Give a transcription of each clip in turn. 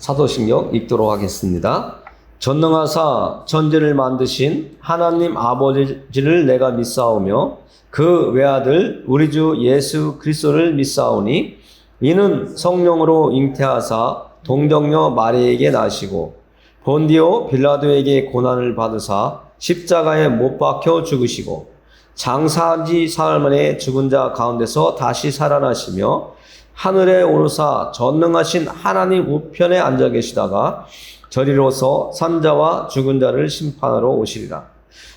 사도신경 읽도록 하겠습니다. 전능하사 천지를 만드신 하나님 아버지를 내가 믿사오며 그 외아들 우리 주 예수 그리스도를 믿사오니 이는 성령으로 잉태하사 동정녀 마리에게 나시고 본디오 빌라도에게 고난을 받으사 십자가에 못 박혀 죽으시고 장사지 사흘 만에 죽은 자 가운데서 다시 살아나시며 하늘에 오르사 전능하신 하나님 우편에 앉아 계시다가 저리로서 산자와 죽은 자를 심판하러 오시리라.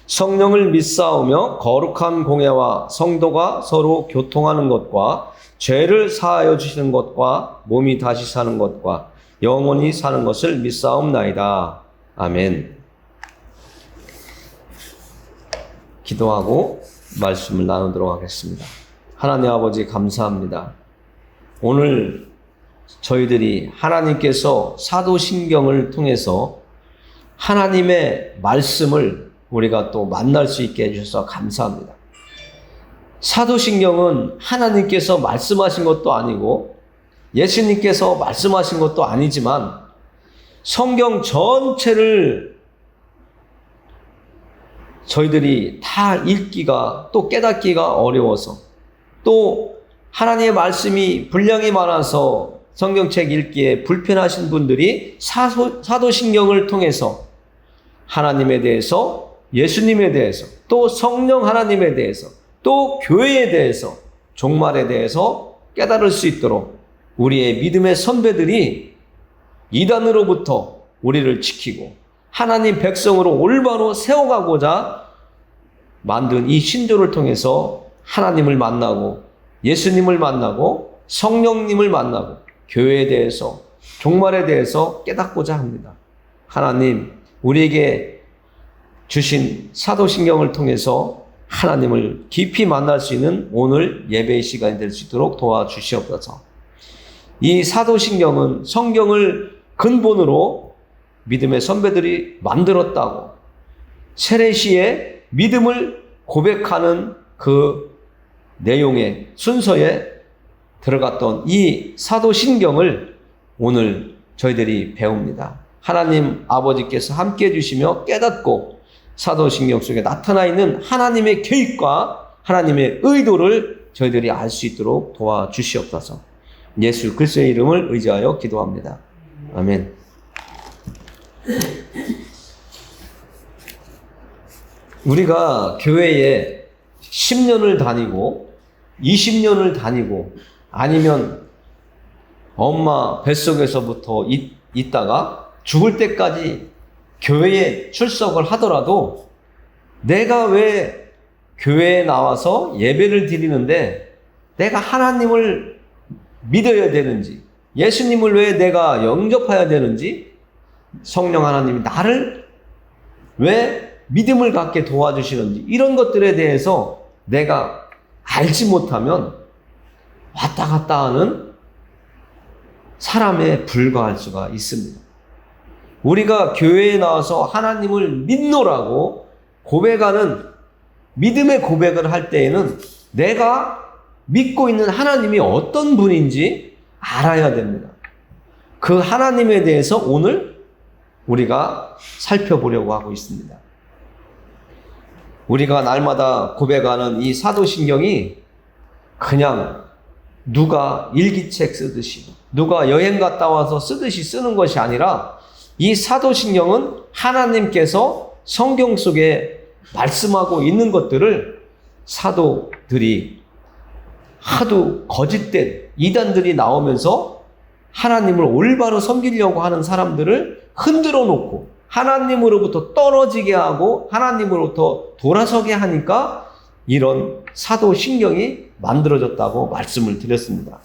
성령을 믿사오며 거룩한 공예와 성도가 서로 교통하는 것과 죄를 사하여 주시는 것과 몸이 다시 사는 것과 영원히 사는 것을 믿사옵나이다. 아멘. 기도하고 말씀을 나누도록 하겠습니다. 하나님 아버지 감사합니다. 오늘 저희들이 하나님께서 사도신경을 통해서 하나님의 말씀을 우리가 또 만날 수 있게 해주셔서 감사합니다. 사도신경은 하나님께서 말씀하신 것도 아니고 예수님께서 말씀하신 것도 아니지만 성경 전체를 저희들이 다 읽기가 또 깨닫기가 어려워서 또 하나님의 말씀이 분량이 많아서 성경책 읽기에 불편하신 분들이 사도신경을 통해서 하나님에 대해서, 예수님에 대해서, 또 성령 하나님에 대해서, 또 교회에 대해서, 종말에 대해서 깨달을 수 있도록 우리의 믿음의 선배들이 이단으로부터 우리를 지키고 하나님 백성으로 올바로 세워가고자 만든 이 신조를 통해서 하나님을 만나고 예수님을 만나고 성령님을 만나고 교회에 대해서 종말에 대해서 깨닫고자 합니다. 하나님 우리에게 주신 사도신경을 통해서 하나님을 깊이 만날 수 있는 오늘 예배의 시간이 될 수 있도록 도와주시옵소서. 이 사도신경은 성경을 근본으로 믿음의 선배들이 만들었다고 세례시에 믿음을 고백하는 그 내용의 순서에 들어갔던 이 사도신경을 오늘 저희들이 배웁니다. 하나님 아버지께서 함께 해주시며 깨닫고 사도신경 속에 나타나 있는 하나님의 계획과 하나님의 의도를 저희들이 알 수 있도록 도와주시옵소서. 예수 그리스도의 이름을 의지하여 기도합니다. 아멘. 우리가 교회에 10년을 다니고 20년을 다니고 아니면 엄마 뱃속에서부터 있다가 죽을 때까지 교회에 출석을 하더라도 내가 왜 교회에 나와서 예배를 드리는데 내가 하나님을 믿어야 되는지, 예수님을 왜 내가 영접해야 되는지, 성령 하나님이 나를 왜 믿음을 갖게 도와주시는지 이런 것들에 대해서 내가 알지 못하면 왔다 갔다 하는 사람에 불과할 수가 있습니다. 우리가 교회에 나와서 하나님을 믿노라고 고백하는 믿음의 고백을 할 때에는 내가 믿고 있는 하나님이 어떤 분인지 알아야 됩니다. 그 하나님에 대해서 오늘 우리가 살펴보려고 하고 있습니다. 우리가 날마다 고백하는 이 사도신경이 그냥 누가 일기책 쓰듯이 누가 여행 갔다 와서 쓰듯이 쓰는 것이 아니라 이 사도신경은 하나님께서 성경 속에 말씀하고 있는 것들을 사도들이 하도 거짓된 이단들이 나오면서 하나님을 올바로 섬기려고 하는 사람들을 흔들어 놓고 하나님으로부터 떨어지게 하고 하나님으로부터 돌아서게 하니까 이런 사도신경이 만들어졌다고 말씀을 드렸습니다.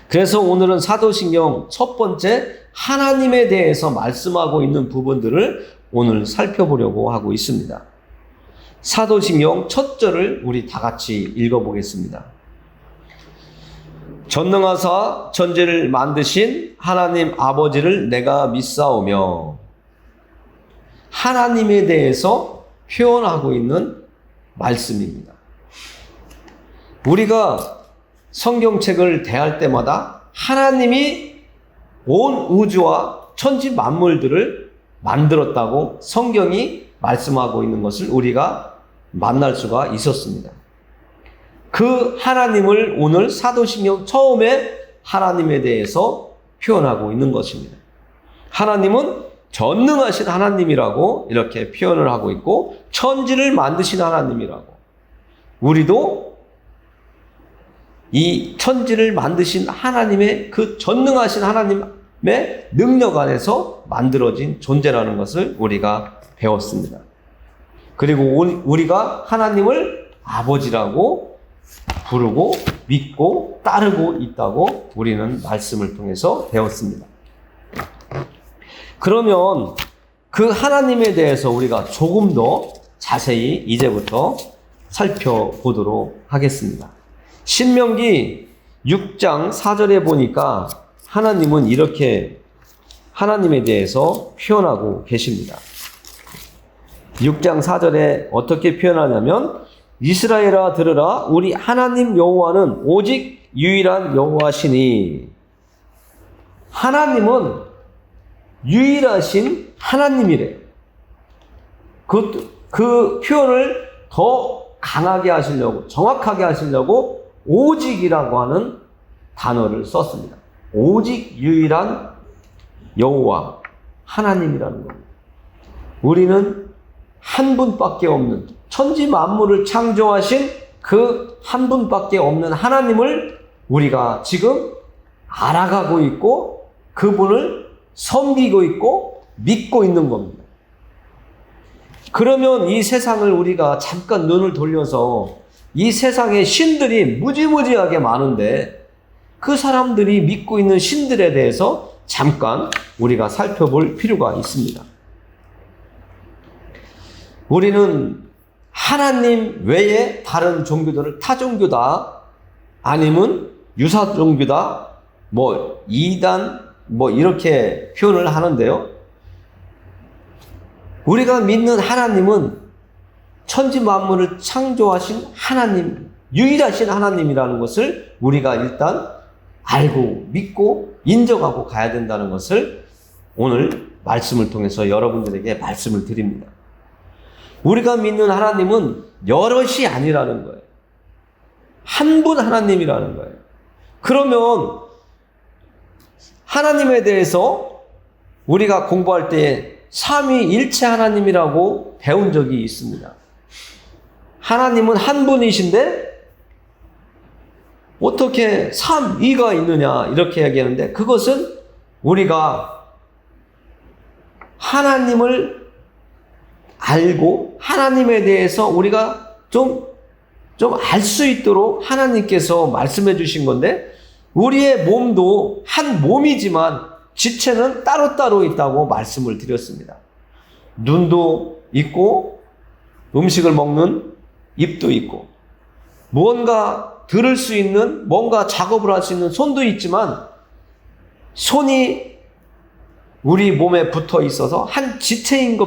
그래서 오늘은 사도신경 첫 번째 하나님에 대해서 말씀하고 있는 부분들을 오늘 살펴보려고 하고 있습니다. 사도신경 첫 절을 우리 다 같이 읽어보겠습니다. 전능하사 천지를 만드신 하나님 아버지를 내가 믿사오며 하나님에 대해서 표현하고 있는 말씀입니다. 우리가 성경책을 대할 때마다 하나님이 온 우주와 천지 만물들을 만들었다고 성경이 말씀하고 있는 것을 우리가 만날 수가 있었습니다. 그 하나님을 오늘 사도신경 처음에 하나님에 대해서 표현하고 있는 것입니다. 하나님은 전능하신 하나님이라고 이렇게 표현을 하고 있고, 천지를 만드신 하나님이라고. 우리도 이 천지를 만드신 하나님의 그 전능하신 하나님의 능력 안에서 만들어진 존재라는 것을 우리가 배웠습니다. 그리고 우리가 하나님을 아버지라고 부르고 믿고 따르고 있다고 우리는 말씀을 통해서 배웠습니다. 그러면 그 하나님에 대해서 우리가 조금 더 자세히 이제부터 살펴보도록 하겠습니다. 신명기 6장 4절에 보니까 하나님은 이렇게 하나님에 대해서 표현하고 계십니다. 6장 4절에 어떻게 표현하냐면, 이스라엘아 들으라, 우리 하나님 여호와는 오직 유일한 여호와시니. 하나님은 유일하신 하나님이래요. 그 표현을 더 강하게 하시려고, 정확하게 하시려고 오직이라고 하는 단어를 썼습니다. 오직 유일한 여호와 하나님이라는 겁니다. 우리는 한 분밖에 없는, 천지 만물을 창조하신 그 한 분밖에 없는 하나님을 우리가 지금 알아가고 있고, 그분을 섬기고 있고 믿고 있는 겁니다. 그러면 이 세상을 우리가 잠깐 눈을 돌려서, 이 세상에 신들이 무지무지하게 많은데 그 사람들이 믿고 있는 신들에 대해서 잠깐 우리가 살펴볼 필요가 있습니다. 우리는 하나님 외에 다른 종교들을 타종교다, 아니면 유사 종교다, 이단, 이렇게 표현을 하는데요. 우리가 믿는 하나님은 천지 만물을 창조하신 하나님, 유일하신 하나님이라는 것을 우리가 일단 알고 믿고 인정하고 가야 된다는 것을 오늘 말씀을 통해서 여러분들에게 말씀을 드립니다. 우리가 믿는 하나님은 여럿이 아니라는 거예요. 한 분 하나님이라는 거예요. 그러면 하나님에 대해서 우리가 공부할 때 삼위일체 하나님이라고 배운 적이 있습니다. 하나님은 한 분이신데 어떻게 삼위가 있느냐 이렇게 얘기하는데, 그것은 우리가 하나님을 알고 하나님에 대해서 우리가 좀 알 수 있도록 하나님께서 말씀해 주신 건데, 우리의 몸도 한 몸이지만 지체는 따로따로 있다고 말씀을 드렸습니다. 눈도 있고 음식을 먹는 입도 있고, 무언가 들을 수 있는, 뭔가 작업을 할 수 있는 손도 있지만, 손이 우리 몸에 붙어 있어서 한 지체인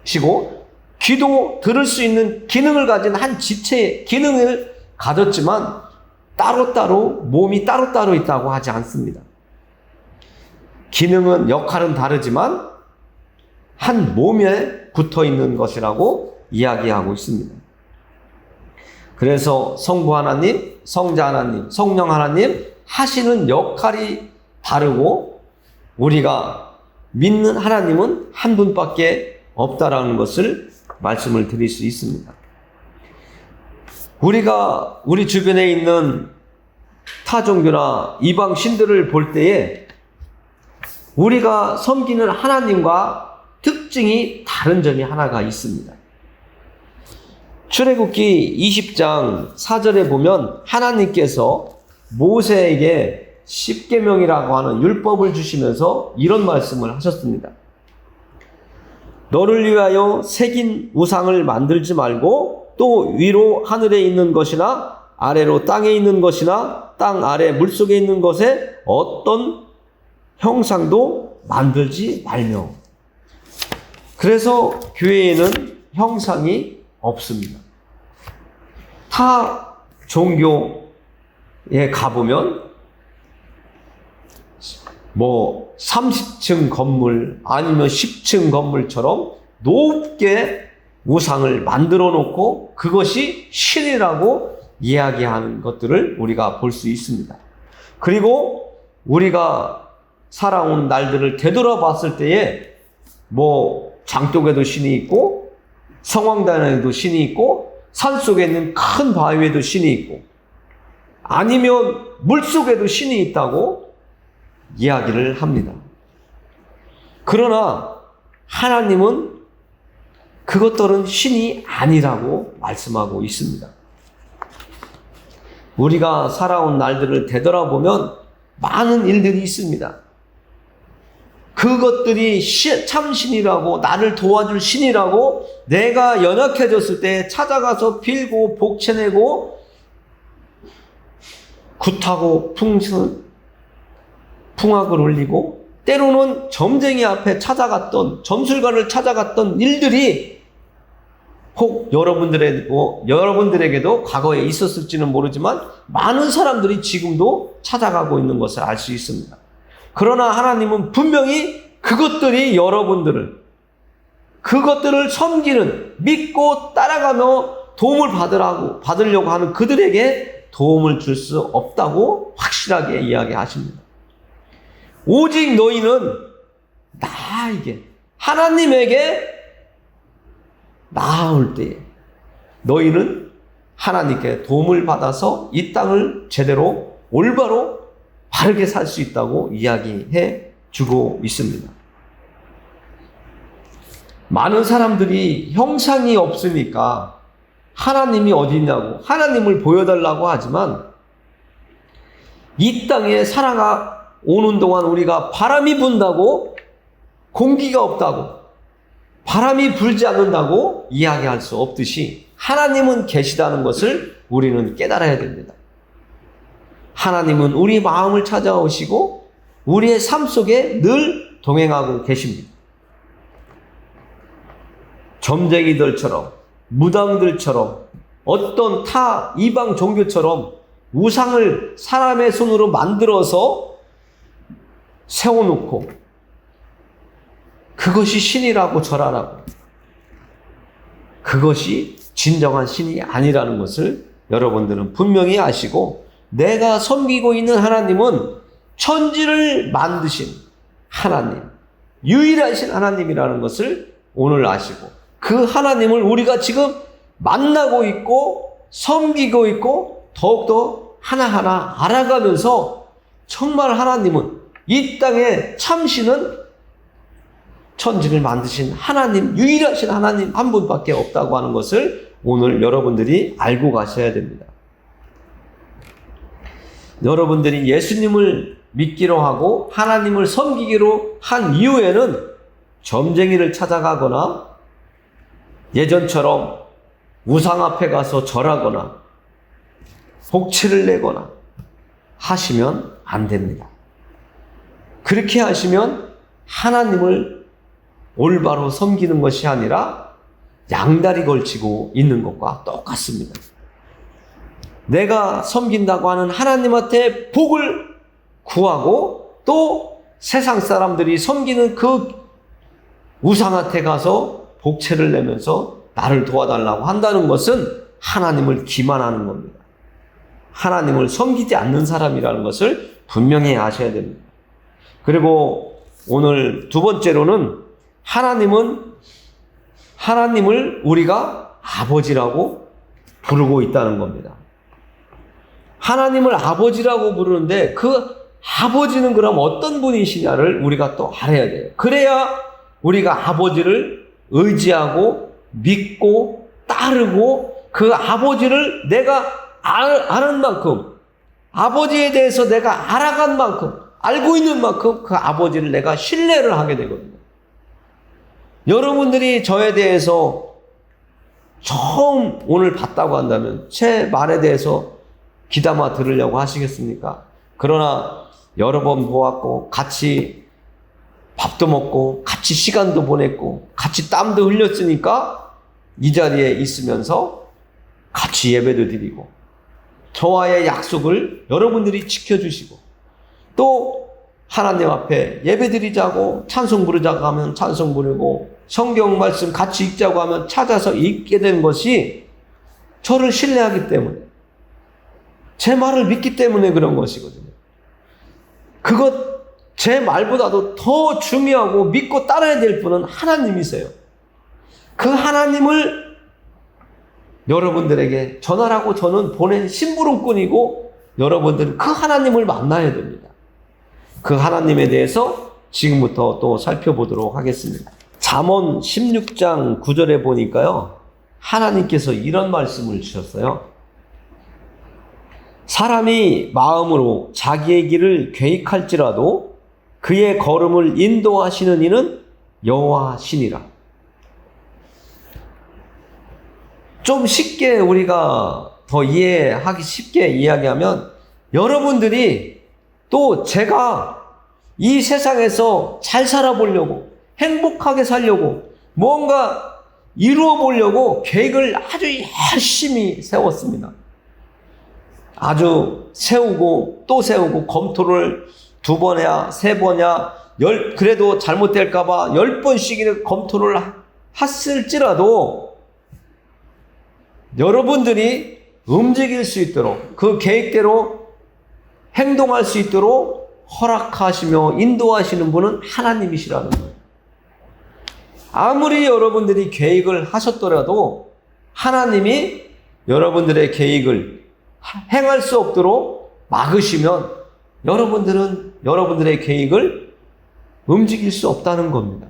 것이고, 귀도 들을 수 있는 기능을 가진 한 지체의 기능을 가졌지만 따로따로, 몸이 따로따로 있다고 하지 않습니다. 기능은, 역할은 다르지만 한 몸에 붙어 있는 것이라고 이야기하고 있습니다. 그래서 성부 하나님, 성자 하나님, 성령 하나님 하시는 역할이 다르고, 우리가 믿는 하나님은 한 분밖에 없다라는 것을 말씀을 드릴 수 있습니다. 우리가 우리 주변에 있는 타 종교나 이방 신들을 볼 때에 우리가 섬기는 하나님과 특징이 다른 점이 하나가 있습니다. 출애굽기 20장 4절에 보면 하나님께서 모세에게 십계명이라고 하는 율법을 주시면서 이런 말씀을 하셨습니다. 너를 위하여 새긴 우상을 만들지 말고, 또 위로 하늘에 있는 것이나 아래로 땅에 있는 것이나 땅 아래 물속에 있는 것에 어떤 형상도 만들지 말며. 그래서 교회에는 형상이 없습니다. 타 종교에 가보면 뭐 30층 건물 아니면 10층 건물처럼 높게 우상을 만들어 놓고 그것이 신이라고 이야기하는 것들을 우리가 볼 수 있습니다. 그리고 우리가 살아온 날들을 되돌아봤을 때에 뭐 장독에도 신이 있고 성황단에도 신이 있고 산속에 있는 큰 바위에도 신이 있고 아니면 물속에도 신이 있다고 이야기를 합니다. 그러나 하나님은 그것들은 신이 아니라고 말씀하고 있습니다. 우리가 살아온 날들을 되돌아보면 많은 일들이 있습니다. 그것들이 참신이라고 나를 도와줄 신이라고 내가 연약해졌을 때 찾아가서 빌고 복채내고 굿하고 풍악을 올리고 때로는 점쟁이 앞에 찾아갔던 점술가를 찾아갔던 일들이 혹 여러분들에게도 과거에 있었을지는 모르지만 많은 사람들이 지금도 찾아가고 있는 것을 알 수 있습니다. 그러나 하나님은 분명히 그것들이 그것들을 섬기는 믿고 따라가며 도움을 받으려고 하는 그들에게 도움을 줄 수 없다고 확실하게 이야기하십니다. 오직 너희는 나에게 하나님에게 나아올 때에 너희는 하나님께 도움을 받아서 이 땅을 제대로 올바로 바르게 살 수 있다고 이야기해 주고 있습니다. 많은 사람들이 형상이 없으니까 하나님이 어디 있냐고 하나님을 보여달라고 하지만 이 땅에 살아오는 동안 우리가 바람이 분다고 공기가 없다고 바람이 불지 않는다고 이야기할 수 없듯이 하나님은 계시다는 것을 우리는 깨달아야 됩니다. 하나님은 우리 마음을 찾아오시고 우리의 삶 속에 늘 동행하고 계십니다. 점쟁이들처럼 무당들처럼 어떤 타 이방 종교처럼 우상을 사람의 손으로 만들어서 세워놓고 그것이 신이라고 절하라고 그것이 진정한 신이 아니라는 것을 여러분들은 분명히 아시고 내가 섬기고 있는 하나님은 천지를 만드신 하나님, 유일하신 하나님이라는 것을 오늘 아시고 그 하나님을 우리가 지금 만나고 있고 섬기고 있고 더욱더 하나하나 알아가면서 정말 하나님은 이 땅에 참신은 천지를 만드신 하나님, 유일하신 하나님 한 분밖에 없다고 하는 것을 오늘 여러분들이 알고 가셔야 됩니다. 여러분들이 예수님을 믿기로 하고 하나님을 섬기기로 한 이후에는 점쟁이를 찾아가거나 예전처럼 우상 앞에 가서 절하거나 복치를 내거나 하시면 안 됩니다. 그렇게 하시면 하나님을 올바로 섬기는 것이 아니라 양다리 걸치고 있는 것과 똑같습니다. 내가 섬긴다고 하는 하나님한테 복을 구하고 또 세상 사람들이 섬기는 그 우상한테 가서 복채를 내면서 나를 도와달라고 한다는 것은 하나님을 기만하는 겁니다. 하나님을 섬기지 않는 사람이라는 것을 분명히 아셔야 됩니다. 그리고 오늘 두 번째로는 하나님을 우리가 아버지라고 부르고 있다는 겁니다. 하나님을 아버지라고 부르는데 그 아버지는 그럼 어떤 분이시냐를 우리가 또 알아야 돼요. 그래야 우리가 아버지를 의지하고 믿고 따르고 그 아버지를 내가 아는 만큼 아버지에 대해서 내가 알아간 만큼 알고 있는 만큼 그 아버지를 내가 신뢰를 하게 되거든요. 여러분들이 저에 대해서 처음 오늘 봤다고 한다면 제 말에 대해서 귀담아 들으려고 하시겠습니까? 그러나 여러 번 보았고 같이 밥도 먹고 같이 시간도 보냈고 같이 땀도 흘렸으니까 이 자리에 있으면서 같이 예배도 드리고 저와의 약속을 여러분들이 지켜주시고 또 하나님 앞에 예배드리자고 찬송 부르자고 하면 찬송 부르고 성경 말씀 같이 읽자고 하면 찾아서 읽게 된 것이 저를 신뢰하기 때문에 제 말을 믿기 때문에 그런 것이거든요. 그것 제 말보다도 더 중요하고 믿고 따라야 될 분은 하나님이세요. 그 하나님을 여러분들에게 전하라고 저는 보낸 심부름꾼이고 여러분들은 그 하나님을 만나야 됩니다. 그 하나님에 대해서 지금부터 또 살펴보도록 하겠습니다. 잠언 16장 9절에 보니까요. 하나님께서 이런 말씀을 주셨어요. 사람이 마음으로 자기의 길을 계획할지라도 그의 걸음을 인도하시는 이는 여호와시니라. 좀 쉽게 우리가 더 이해하기 쉽게 이야기하면 여러분들이 또 제가 이 세상에서 잘 살아보려고 행복하게 살려고 뭔가 이루어 보려고 계획을 아주 열심히 세웠습니다. 아주 세우고 또 세우고 검토를 2번이야 3번이야 그래도 잘못될까봐 10번씩이나 검토를 했을지라도 여러분들이 움직일 수 있도록 그 계획대로 행동할 수 있도록 허락하시며 인도하시는 분은 하나님이시라는 거예요. 아무리 여러분들이 계획을 하셨더라도 하나님이 여러분들의 계획을 행할 수 없도록 막으시면 여러분들은 여러분들의 계획을 움직일 수 없다는 겁니다.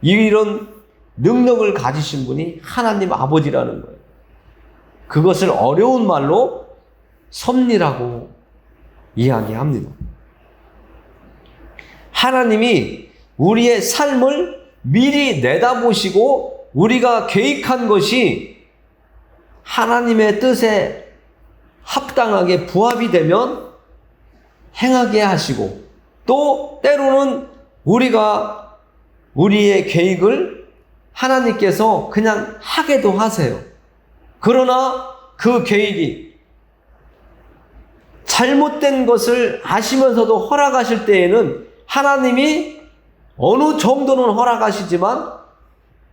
이런 능력을 가지신 분이 하나님 아버지라는 거예요. 그것을 어려운 말로 섭리라고 이야기합니다. 하나님이 우리의 삶을 미리 내다보시고 우리가 계획한 것이 하나님의 뜻에 합당하게 부합이 되면 행하게 하시고 또 때로는 우리가 우리의 계획을 하나님께서 그냥 하게도 하세요. 그러나 그 계획이 잘못된 것을 아시면서도 허락하실 때에는 하나님이 어느 정도는 허락하시지만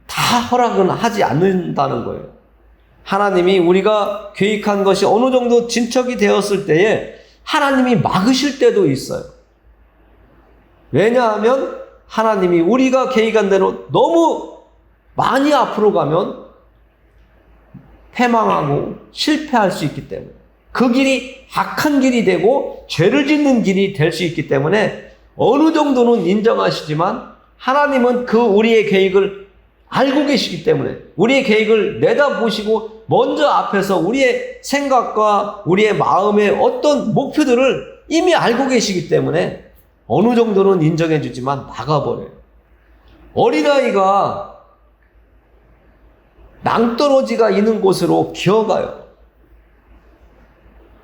다 허락은 하지 않는다는 거예요. 하나님이 우리가 계획한 것이 어느 정도 진척이 되었을 때에 하나님이 막으실 때도 있어요. 왜냐하면 하나님이 우리가 계획한 대로 너무 많이 앞으로 가면 패망하고 실패할 수 있기 때문에 그 길이 악한 길이 되고 죄를 짓는 길이 될 수 있기 때문에 어느 정도는 인정하시지만 하나님은 그 우리의 계획을 알고 계시기 때문에 우리의 계획을 내다보시고 먼저 앞에서 우리의 생각과 우리의 마음의 어떤 목표들을 이미 알고 계시기 때문에 어느 정도는 인정해 주지만 막아버려요. 어린아이가 낭떠러지가 있는 곳으로 기어가요.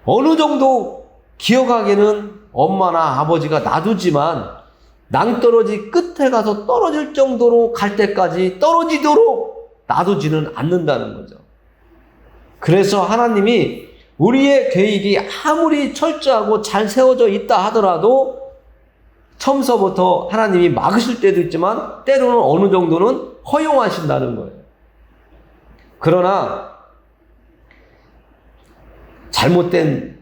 어느 정도 기어가기는 엄마나 아버지가 놔두지만 낭떠러지 끝에 가서 떨어질 정도로 갈 때까지 떨어지도록 놔두지는 않는다는 거죠. 그래서 하나님이 우리의 계획이 아무리 철저하고 잘 세워져 있다 하더라도 처음서부터 하나님이 막으실 때도 있지만 때로는 어느 정도는 허용하신다는 거예요. 그러나 잘못된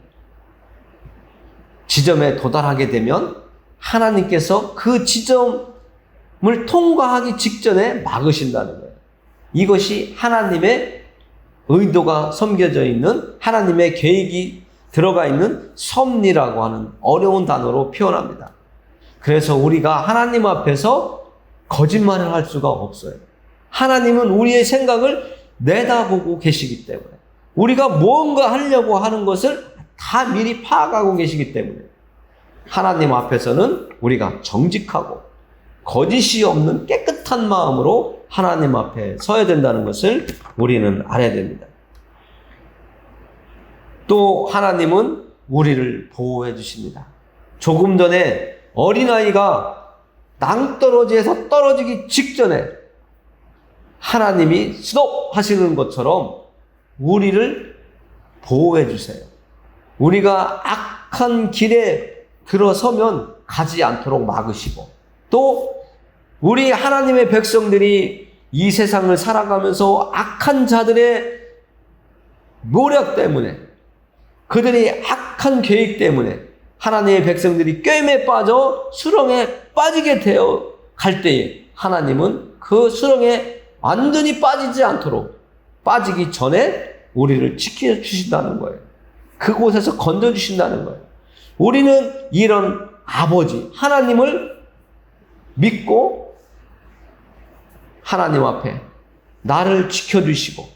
지점에 도달하게 되면 하나님께서 그 지점을 통과하기 직전에 막으신다는 거예요. 이것이 하나님의 의도가 섬겨져 있는 하나님의 계획이 들어가 있는 섭리라고 하는 어려운 단어로 표현합니다. 그래서 우리가 하나님 앞에서 거짓말을 할 수가 없어요. 하나님은 우리의 생각을 내다보고 계시기 때문에 우리가 무언가 하려고 하는 것을 다 미리 파악하고 계시기 때문에 하나님 앞에서는 우리가 정직하고 거짓이 없는 깨끗한 마음으로 하나님 앞에 서야 된다는 것을 우리는 알아야 됩니다. 또 하나님은 우리를 보호해 주십니다. 조금 전에 어린아이가 낭떠러지에서 떨어지기 직전에 하나님이 스톱 하시는 것처럼 우리를 보호해 주세요. 우리가 악한 길에 들어서면 가지 않도록 막으시고, 또 우리 하나님의 백성들이 이 세상을 살아가면서 악한 자들의 노력 때문에, 그들이 악한 계획 때문에 하나님의 백성들이 꿰매 빠져 수렁에 빠지게 되어 갈 때에 하나님은 그 수렁에 완전히 빠지지 않도록, 빠지기 전에 우리를 지켜주신다는 거예요. 그곳에서 건져주신다는 거예요. 우리는 이런 아버지 하나님을 믿고 하나님 앞에 나를 지켜주시고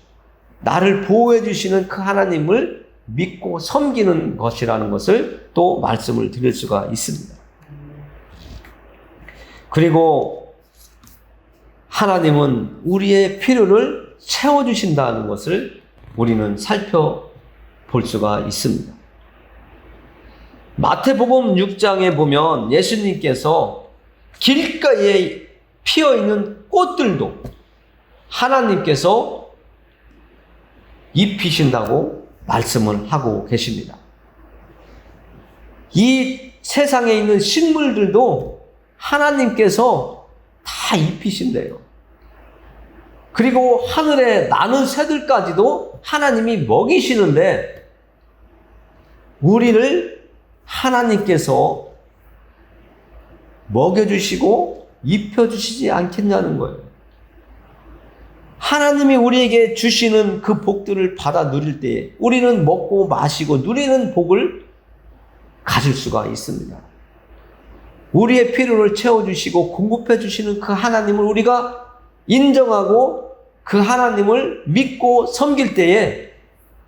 나를 보호해 주시는 그 하나님을 믿고 섬기는 것이라는 것을 또 말씀을 드릴 수가 있습니다. 그리고 하나님은 우리의 필요를 채워주신다는 것을 우리는 살펴볼 수가 있습니다. 마태복음 6장에 보면 예수님께서 길가에 피어있는 꽃들도 하나님께서 입히신다고 말씀을 하고 계십니다. 이 세상에 있는 식물들도 하나님께서 다 입히신대요. 그리고 하늘에 나는 새들까지도 하나님이 먹이시는데 우리를 하나님께서 먹여주시고 입혀주시지 않겠냐는 거예요. 하나님이 우리에게 주시는 그 복들을 받아 누릴 때에 우리는 먹고 마시고 누리는 복을 가질 수가 있습니다. 우리의 필요를 채워주시고 공급해주시는 그 하나님을 우리가 인정하고 그 하나님을 믿고 섬길 때에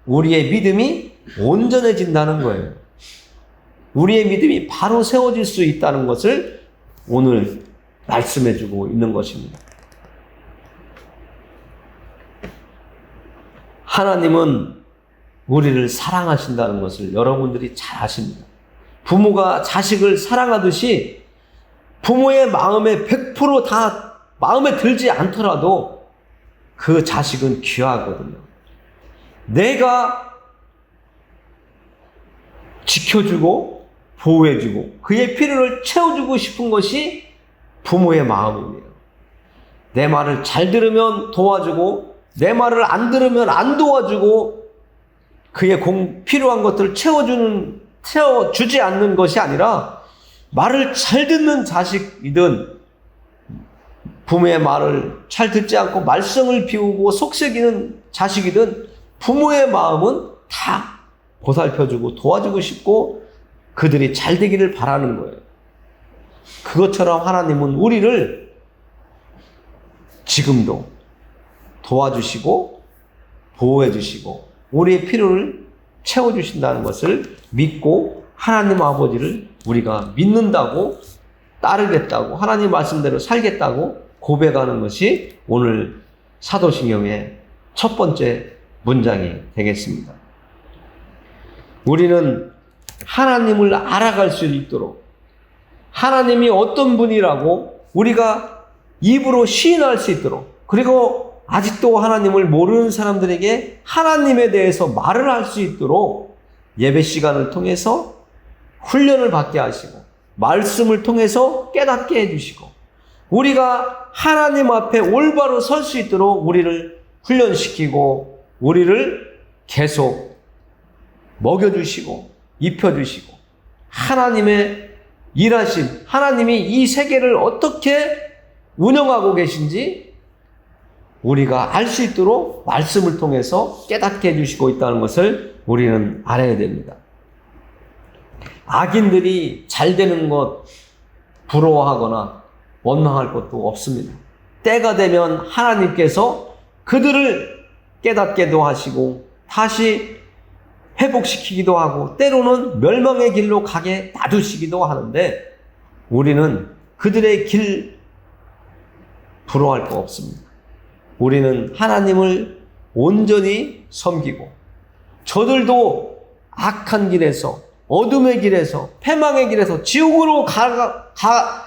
우리의 믿음이 온전해진다는 거예요. 우리의 믿음이 바로 세워질 수 있다는 것을 오늘 말씀해주고 있는 것입니다. 하나님은 우리를 사랑하신다는 것을 여러분들이 잘 아십니다. 부모가 자식을 사랑하듯이 부모의 마음에 100% 마음에 들지 않더라도 그 자식은 귀하거든요. 내가 지켜주고 보호해주고 그의 필요를 채워주고 싶은 것이 부모의 마음이에요. 내 말을 잘 들으면 도와주고 내 말을 안 들으면 안 도와주고 그의 필요한 것들을 채워주지 않는 것이 아니라 말을 잘 듣는 자식이든 부모의 말을 잘 듣지 않고 말썽을 피우고 속삭이는 자식이든 부모의 마음은 다 보살펴주고 도와주고 싶고 그들이 잘 되기를 바라는 거예요. 그것처럼 하나님은 우리를 지금도 도와주시고 보호해주시고 우리의 필요를 채워주신다는 것을 믿고 하나님 아버지를 우리가 믿는다고 따르겠다고 하나님 말씀대로 살겠다고 고백하는 것이 오늘 사도신경의 첫 번째 문장이 되겠습니다. 우리는 하나님을 알아갈 수 있도록 하나님이 어떤 분이라고 우리가 입으로 시인할 수 있도록 그리고 아직도 하나님을 모르는 사람들에게 하나님에 대해서 말을 할 수 있도록 예배 시간을 통해서 훈련을 받게 하시고 말씀을 통해서 깨닫게 해주시고 우리가 하나님 앞에 올바로 설 수 있도록 우리를 훈련시키고 우리를 계속 먹여주시고 입혀주시고 하나님의 일하심, 하나님이 이 세계를 어떻게 운영하고 계신지 우리가 알 수 있도록 말씀을 통해서 깨닫게 해주시고 있다는 것을 우리는 알아야 됩니다. 악인들이 잘 되는 것 부러워하거나 원망할 것도 없습니다. 때가 되면 하나님께서 그들을 깨닫게도 하시고 다시 회복시키기도 하고 때로는 멸망의 길로 가게 놔두시기도 하는데 우리는 그들의 길 부러워할 거 없습니다. 우리는 하나님을 온전히 섬기고 저들도 악한 길에서 어둠의 길에서 패망의 길에서 지옥으로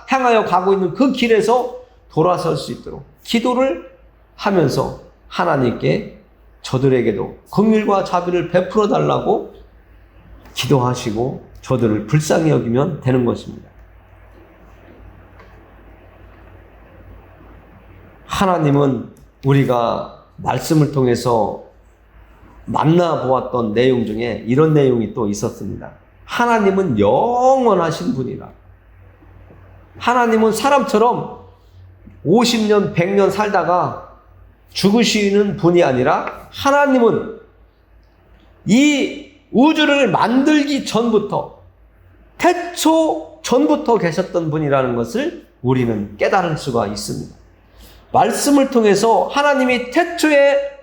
향하여 가고 있는 그 길에서 돌아설 수 있도록 기도를 하면서 하나님께 저들에게도 긍휼과 자비를 베풀어 달라고 기도하시고 저들을 불쌍히 여기면 되는 것입니다. 하나님은 우리가 말씀을 통해서 만나보았던 내용 중에 이런 내용이 또 있었습니다. 하나님은 영원하신 분이라. 하나님은 사람처럼 50년, 100년 살다가 죽으시는 분이 아니라 하나님은 이 우주를 만들기 전부터, 태초 전부터 계셨던 분이라는 것을 우리는 깨달을 수가 있습니다. 말씀을 통해서 하나님이 태초에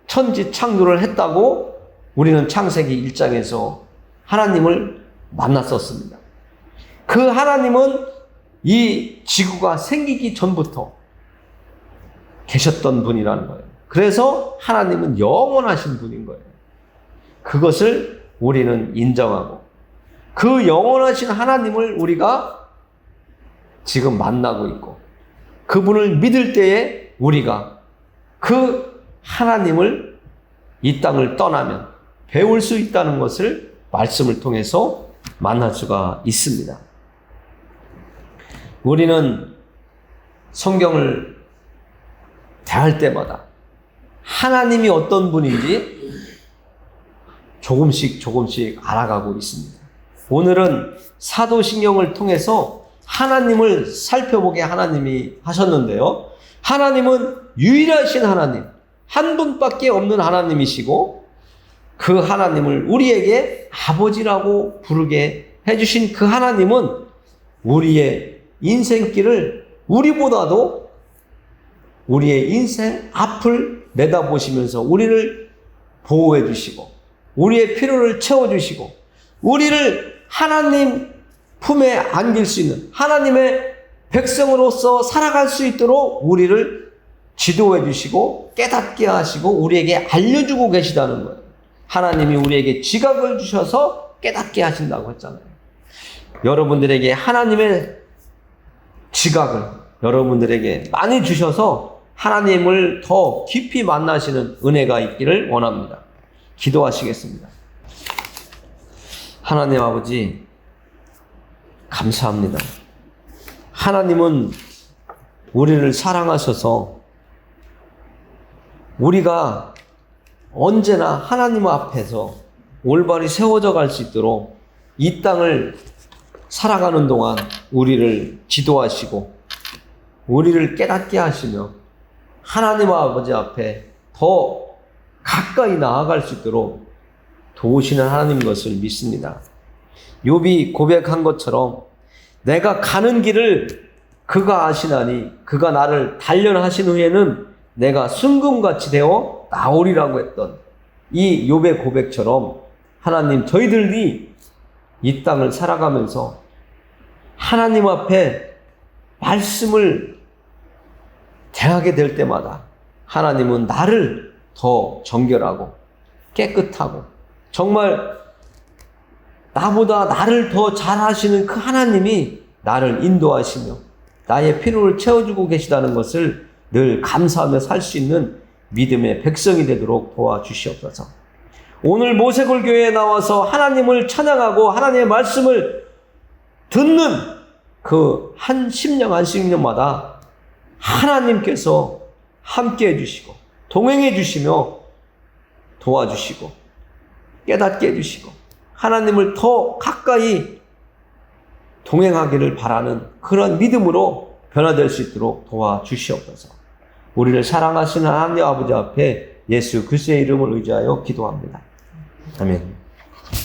천지 창조를 했다고 우리는 창세기 1장에서 하나님을 만났었습니다. 그 하나님은 이 지구가 생기기 전부터 계셨던 분이라는 거예요. 그래서 하나님은 영원하신 분인 거예요. 그것을 우리는 인정하고 그 영원하신 하나님을 우리가 지금 만나고 있고 그분을 믿을 때에 우리가 그 하나님을 이 땅을 떠나면 배울 수 있다는 것을 말씀을 통해서 만날 수가 있습니다. 우리는 성경을 대할 때마다 하나님이 어떤 분인지 조금씩 알아가고 있습니다. 오늘은 사도신경을 통해서 하나님을 살펴보게 하나님이 하셨는데요. 하나님은 유일하신 하나님, 한 분밖에 없는 하나님이시고 그 하나님을 우리에게 아버지라고 부르게 해주신 그 하나님은 우리의 인생길을 우리보다도 우리의 인생 앞을 내다보시면서 우리를 보호해 주시고 우리의 필요를 채워주시고 우리를 하나님 품에 안길 수 있는 하나님의 백성으로서 살아갈 수 있도록 우리를 지도해 주시고 깨닫게 하시고 우리에게 알려주고 계시다는 거예요. 하나님이 우리에게 지각을 주셔서 깨닫게 하신다고 했잖아요. 여러분들에게 하나님의 지각을 여러분들에게 많이 주셔서 하나님을 더 깊이 만나시는 은혜가 있기를 원합니다. 기도하시겠습니다. 하나님 아버지 감사합니다. 하나님은 우리를 사랑하셔서 우리가 언제나 하나님 앞에서 올바리 세워져 갈 수 있도록 이 땅을 살아가는 동안 우리를 지도하시고 우리를 깨닫게 하시며 하나님 아버지 앞에 더 가까이 나아갈 수 있도록 도우시는 하나님 것을 믿습니다. 욥이 고백한 것처럼 내가 가는 길을 그가 아시나니 그가 나를 단련하신 후에는 내가 순금같이 되어 나오리라고 했던 이 욥의 고백처럼 하나님 저희들이 이 땅을 살아가면서 하나님 앞에 말씀을 대하게 될 때마다 하나님은 나를 더 정결하고 깨끗하고 정말 나보다 나를 더 잘하시는 그 하나님이 나를 인도하시며 나의 필요를 채워주고 계시다는 것을 늘 감사하며 살 수 있는 믿음의 백성이 되도록 도와주시옵소서. 오늘 모세골교회에 나와서 하나님을 찬양하고 하나님의 말씀을 듣는 그 한 심령 한 심령마다 하나님께서 함께 해주시고 동행해 주시며 도와주시고 깨닫게 해주시고 하나님을 더 가까이 동행하기를 바라는 그런 믿음으로 변화될 수 있도록 도와주시옵소서. 우리를 사랑하시는 하나님 아버지 앞에 예수 그리스도의 이름을 의지하여 기도합니다. 아멘.